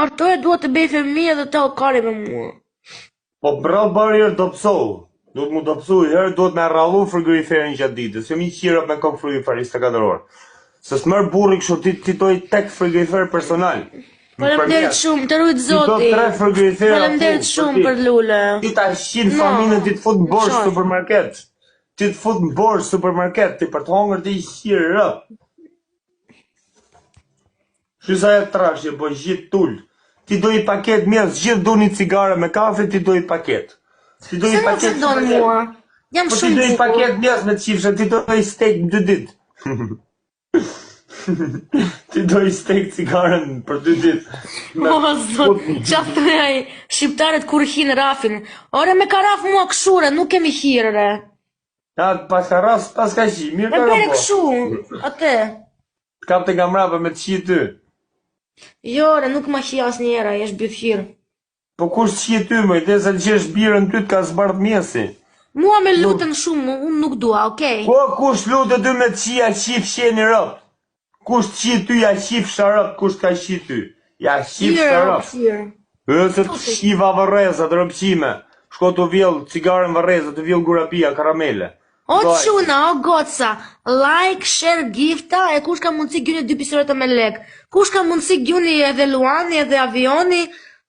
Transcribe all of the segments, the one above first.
Martoja duhet të bëj fëmijë dhe të kari me mua. Po bravo barrier do psohu. Duhet mu do psu herë, duhet me rrallu frigoriferin gjatë ditës. Jo mi qira me kom frigorifer 24 orë. Se s'mër burri kështu ti toj tek frigorifer personal. Faleminderit shumë, të rujt zoti. Ti do 3 frigorifera. Faleminderit shumë për lule. Ti ta shqin familjen ti të fut në borë supermarket. Ti të fut në borë supermarket, ti për të hongër ti qirë rëp. Shysa e trashje, po gjithë tull. Ti do i paket mjes, gjithë do një cigare me kafe, ti do i paket. Ti do i paket. Se nuk do në mua. Jam shumë bukur. Ti do i paket mjes me të qifshë, ti do i steak në 2 ditë. Ti do i steak cigaren për 2 ditë. O, zot, qatë të ai, shqiptarët kur hinë rafin. Ore me karaf mua këshure, nuk kemi hirëre. Ja, pas ka ras, pas ka qi, mirë ka po. E bere po. këshu, atë. Kap të nga mrapa me të qi ty. Jo, re, nuk ma qi as njera, jesh byth hirë. Po kush të qi ty, mëj, dhe sa qesh birën ty të ka zbardh mjesi. Mua me lutën shumë, unë nuk dua, okej? Po kush lutë ty me të qi, a qif qeni rëp. Kush të qi ty, a qif sharëp, kush ka qi ty. Ja qif sharëp. Se të qi vareza të rëpqime. Shko të vjell cigaren vareza, të vjell gurapia, karamele. O quna, o goca, like, share, gifta, e kush ka mundësi gjuni 2 pistoleta me lek? Kush ka mundësi gjuni edhe Luani, edhe avioni,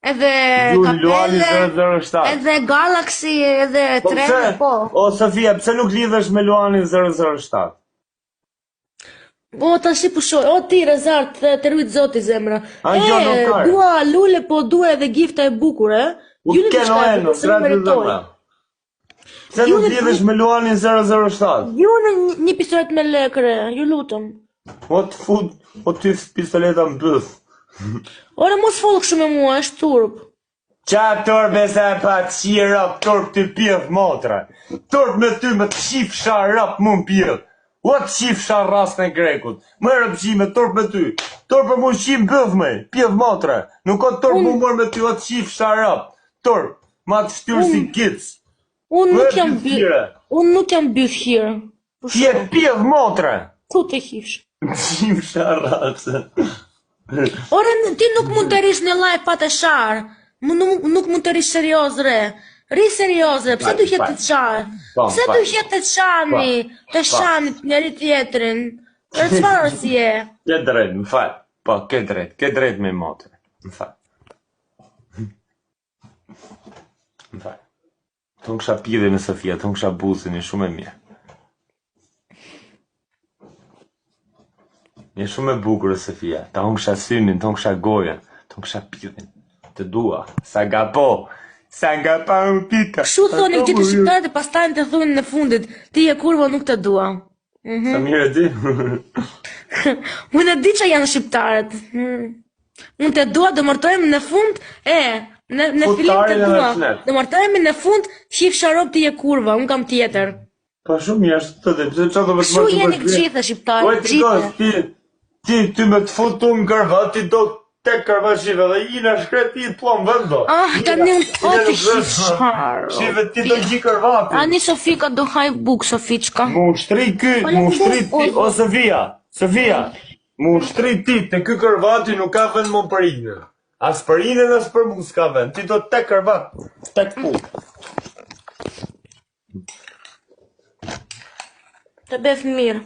edhe kapele, edhe Galaxy, edhe treni, po. O Sofia, pse nuk lidhesh me Luani 007? O, ta shi pushoj, o ti Rezart, të rujt zoti zemra. E, dua lule, po dua edhe gifta e bukur, e? Gjuni të shkajtë, se më meritoj. Se nuk lidhesh me Luanin 007? Ju në një pistolet me lekre, ju lutëm. O të fut, o ty pistoleta më bëth. Ore mos folë kështu me mua, është turp. Qa turpe se e pa të qirëp, turp të pjëth motra. Turp me ty me të qif sharëp mu më pjëth. O të qif sharras në grekut. Më rëpqime, turp me ty. Turp mu qim bëth me, pjëth motra. Nuk o turp mu mërë me ty, o të qif sharëp. Turp, ma të shtyrë si kic. Unë nuk jam byth hirë. Ti e pjëth motra. Ku të hifsh? Qim sharrapse. Ore, ti nuk mund të rish në live pa të sharë. Nuk mund të rish serios, re. Ri serios, re. Pse du hjetë të qarë? Pse du hjetë të qami? Të shani njëri tjetërin? Për çfarë si e? Ke drejt, më falë. Po, ke drejt me motre. Më falë. Më falë. Të në kësha pide me Sofia, të në kësha busin, e shumë e mirë. Një shumë e bukur e Sofia, të në kësha synin, të në kësha gojen, të në kësha pidin, të dua, sa nga po më pika. Kështu thoni gjithë shqiptarët e pastajnë të thunin në fundit, ti e kurva nuk të dua. Sa mirë e di? Unë e di që janë shqiptarët. Unë të dua, do martojmë në fund, në filim të dua. Do martojmë në fund, qif sharop ti e kurva, unë kam tjetër. Pa shumë mirë është të dhe, pëse që do me të Kështu jeni gjithë shqiptarët, gjithë. Ti me të futu në kërvat, ti do tek kërvat shive dhe i në shkret ti të plom vëndo. Ka një të të shqiptarë. Shive ti do gji kërvati. Ani Sofika do haj buk, Sofiqka. Mu shtri ti, o Sofia, mu shtri ti, të ky kërvati nuk ka vend më për inë. As për inë dhe as për mu s'ka vend, ti do tek kërvat, tek pu. Të bef mirë.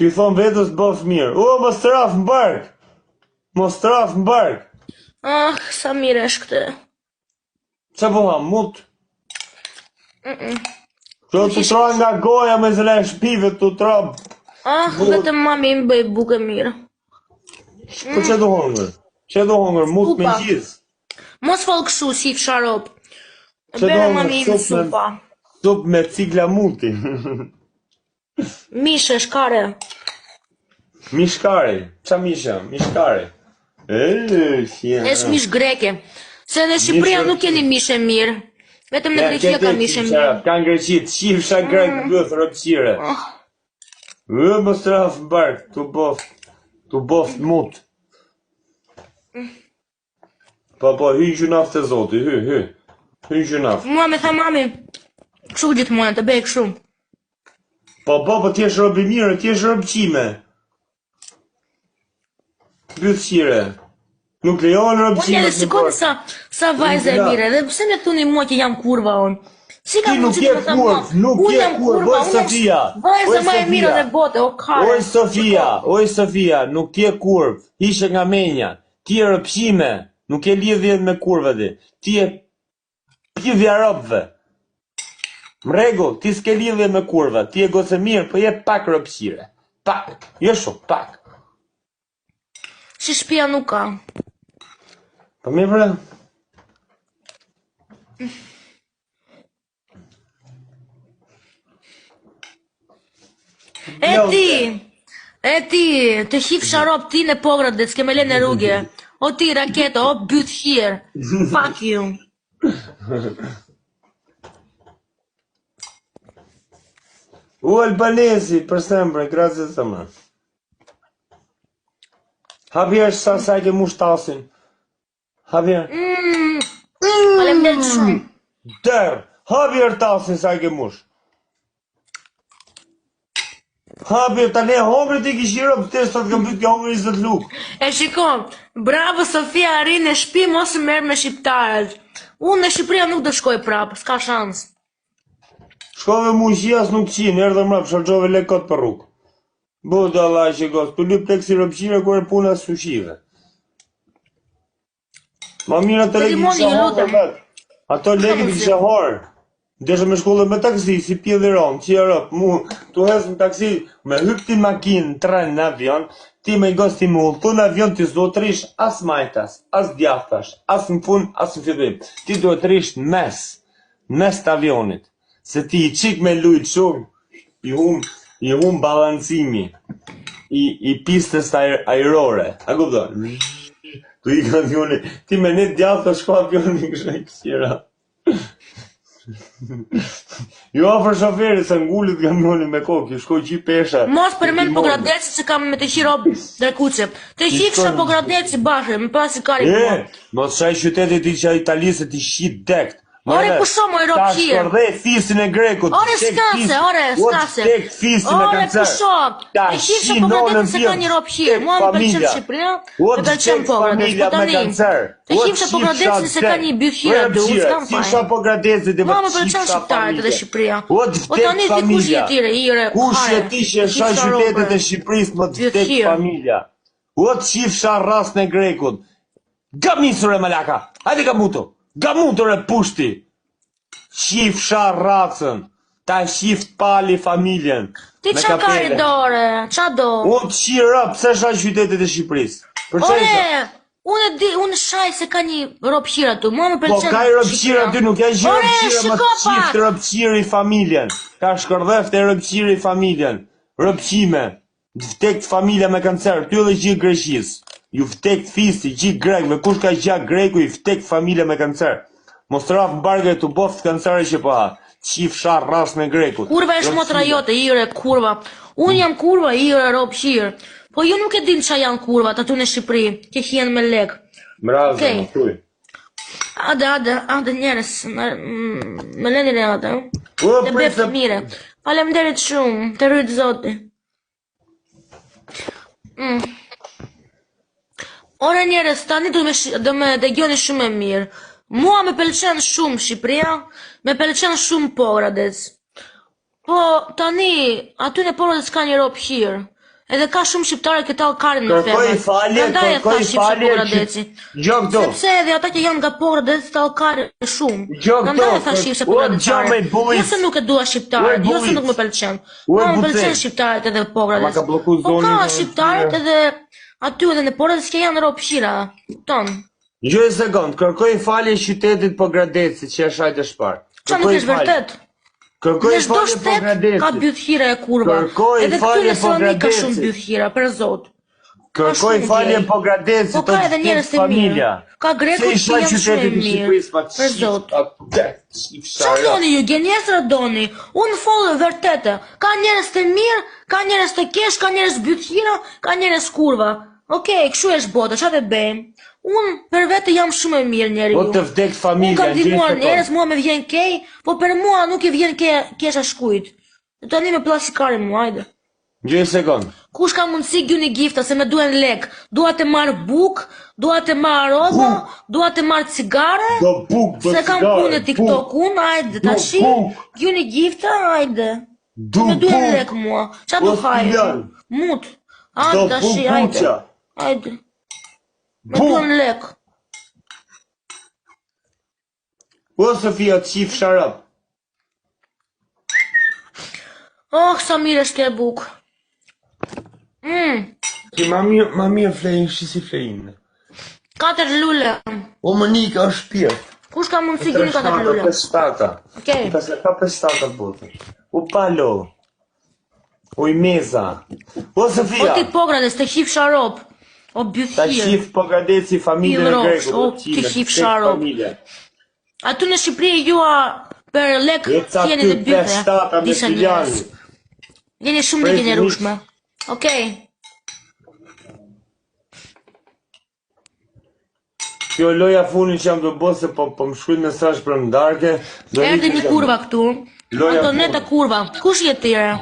Ti thon vetës bëf mirë. O, mos traf në bark. Mos traf në bark. Sa mirë është këtë. Qa po ha, mut? Që të traj nga goja me zle shpive të trab. Vetëm mami më bëj buke mirë. Po që do hongër? Që do hongër, mut me gjizë? Mos fol kështu, si fsharop. Bere mami më supa. Sup me cikla muti. Mishe, shkare. Mishkare, qa misha? Mishkare. Esh mish greke. Se në Shqipëria nuk keni mishe mirë. Vetëm në Greqia ka mishe mirë. Ka në Greqit, qifsha grek bëth rëpqire. Më straf në bark, tu boft mut. Po, hy gjunaf të zoti, hy gjunaf. Mua me tha mami, këshu gjithë mua, të bej këshu. Po, ti është robi mirë, ti është robqime. Bëthqire. Nuk lejon Unë robësimet edhe sikoni sa vajze e mire, dhe pse me thuni mua që jam kurva unë? Si ka Ti nuk mundësi je të më thënë mua? kurv, nuk Unë je jam kurv, kurva, oj unë Sofia. jam vajza më e mire dhe bote, o kare. Oj Sofia, nuk je kurv, ishe nga menja. Ti je rëpshime, nuk je lidhje me kurvëve. Ti je pjivja robëve. Mrego, ti s'ke lidhje me kurva, ti e goce mirë, po je pak rëpshire. Pak, jo shumë, pak. Si shtëpia nuk ka. Po mirë bre. E ti, të hifsha rob ti në pograt dhe s'ke me le në rrugje. O ti, raketo, o byt here. Fuck you. U Albanesi, për sempre, grazie të më. Javier, sa ke mush tasin. Javier. Faleminderit shumë. Javier tasin sa ke mush. Javier, tani hongër ti kishiro, pëtë sot kam bytë hongër 20 luk. E shikon, bravo Sofia, arrin në shtëpi, mos merr me shqiptarët. Unë në Shqipëria nuk do shkoj prapë, s'ka shans. Shkove mu qias nuk qinë, erdhe mrap, shalgjove le kot për rrugë. Budë Allah që gos, për lyp tek si rëpqire kërë puna sushive. Ma mira të legi kisha horë vetë. Ato legi të kisha horë. Deshe me shkolle me taksi, si pjediron, që e rëpë, mu, tu hes në taksi, me hyp ti makinë, tren në avion, ti me gos ti mu, tu në avion ti s'do të rish as majtas, as djaftash, as në fund, as në fillim. Ti do të rish në mes të avionit. Se ti i qik me lujt shumë, i hum balancimi i pistës aerore. A kupton? Tu i ka avioni, ti me një djathë të shko avioni kështë e kësira. Jo afër shoferit se ngullit kamioni me kokë, shkoj qi pesha. Mos përmend po gradeci se kam me të qi rob drekuçe. Të qifsha po gradeci bashkë, me pasi kari po. Mos shaj qytetit i që Italisë ti shit dekt. Ore pusho mo i rob Ta qirë. shkërdhe fisin e grekut. Ore skase. Tek fisin me Ore kancer. pusho. Të qifsha po gradeci se ka një rob qirë. Mua më pëlqen Shqipëria, më pëlqen po gradeci. Po tani. Të qifsha po gradeci se ka një byqira du, s'kam faj. Qifsha po gradeci dhe mua më pëlqen Shqiptarët edhe Shqipëria. Po tani ti kush je ti re, ire. Kush je ti që shaj qytetet e Shqipërisë më të tek familja. O të qifsha rasën e grekut. Gamisur e malaka. Hajde gamutur e pushti. Qifsha racën, ta qift pali familjen. Ti qa ka i dore, qa do? Unë të qira, pse shaj qytetet e Shqipërisë? Ore, unë shaj se ka një ropqira tu, mua më pëlqen. Po ka i ropqira ty, nuk janë që ropqira më të qift ropqiri familjen. Ka shkërdheft e ropqiri familjen. Ropqime, vdekt familja me kancer, ty edhe gjithë Greqis. Ju vdekt fisti, gjithë grekve, kush ka gjak greku i vdekt familja me kancer. Mos raf mbargë të boft kanceri që po ha. Qifsha rasën e grekut. Kurva është motra jote, ire kurva. Unë jam kurva, ire ropqirë. Po ju nuk e din qa janë kurvat aty në Shqipëri, që hien me lek. Mrazë, më thuj. Ade njerës, me leni në atë. Të befë mire. Faleminderit shumë, të rritë zoti. Ore njerës, tani do me dëgjoni shumë e mirë. Mua me pëlqen shumë Shqipëria, me pëlqen shumë Pogradec. Po tani, aty në Pogradec ka një ropë hirë. Edhe ka shumë shqiptare këta karin në femet. Kërkoj falje, sepse edhe ata që janë nga Pogradec të karin shumë. Prandaj tha shifsha Pogradecare. Jo se nuk e dua shqiptarët, jo se nuk më pëlqen. Mua më pëlqen shqiptarët edhe Pogradec. Po ka shqiptarët edhe aty edhe në Pogradec që janë ropë hira. Ton. Jo e sekund, kërkoj falje qytetit Pogradecit që është ajtë shparë. Qa nuk është vërtet? Kërkoj falje Pogradecit. Ka bythira e kurva. Edhe këtu në Saloni ka shumë bythira, për zot. Kërkoj falje Pogradecit, po ka edhe njerëz të mirë. Ka grekut që janë shumë e mirë, për zot. Qa doni ju, gjenjesra doni? Unë folë vërtete. Ka njerëz të mirë, ka njerëz të kesh, ka njerëz bythira, ka njerëz kurva. Okej, kështu është bota, qa të bëjmë? Unë për vete jam shumë e mirë njeri ju. Po të vdek familja. Unë kam dimuar njerës, mua me vjen kej, po për mua nuk i vjen kesha shkujt. Të tani me plasikari mua, ajde. Gjë sekond. Kush ka mundësi gjuni gifta se me duhen lek? Dua të marr buk, dua të marr roba, dua të marr cigare. Do buk, do Se kam cigare, punë TikTok-un, hajde tashi. buk. Gjuni gifta, hajde. Du Me duhen buk. lek mua. Qa du O, hajde? Filian. Mut. Do Hajde tashi, buk hajde. buqa. Hajde. Me Buk. duhen lek. O, Sofia, të qif sharap. Oh, sa mirë është kjo buk. Ti ma mirë flejnë, shisi flejnë. 4 lule. O, Monika është pjetë. Kush ka mundësi gjuni 4 lule? 5 Okej. Ka 5 botë. O, palo. O, i meza. O, O Sofia. ti pogrades, të hif sharop. O Ta bythir. shif po gradeci familjen e Pilrosh, Gregut. o, ti shif sharop. Aty në Shqipëri jua për lek jeni dhe bythe. 5-7 me Disa Filiani. njerëz. Jeni shumë të gjenerushme. Okej. Kjo loja funin që jam të bo se po më shkujt mesazh për ndarke. Erdhi një kurva këtu. Loja Antoneta kurva. Kush je tire?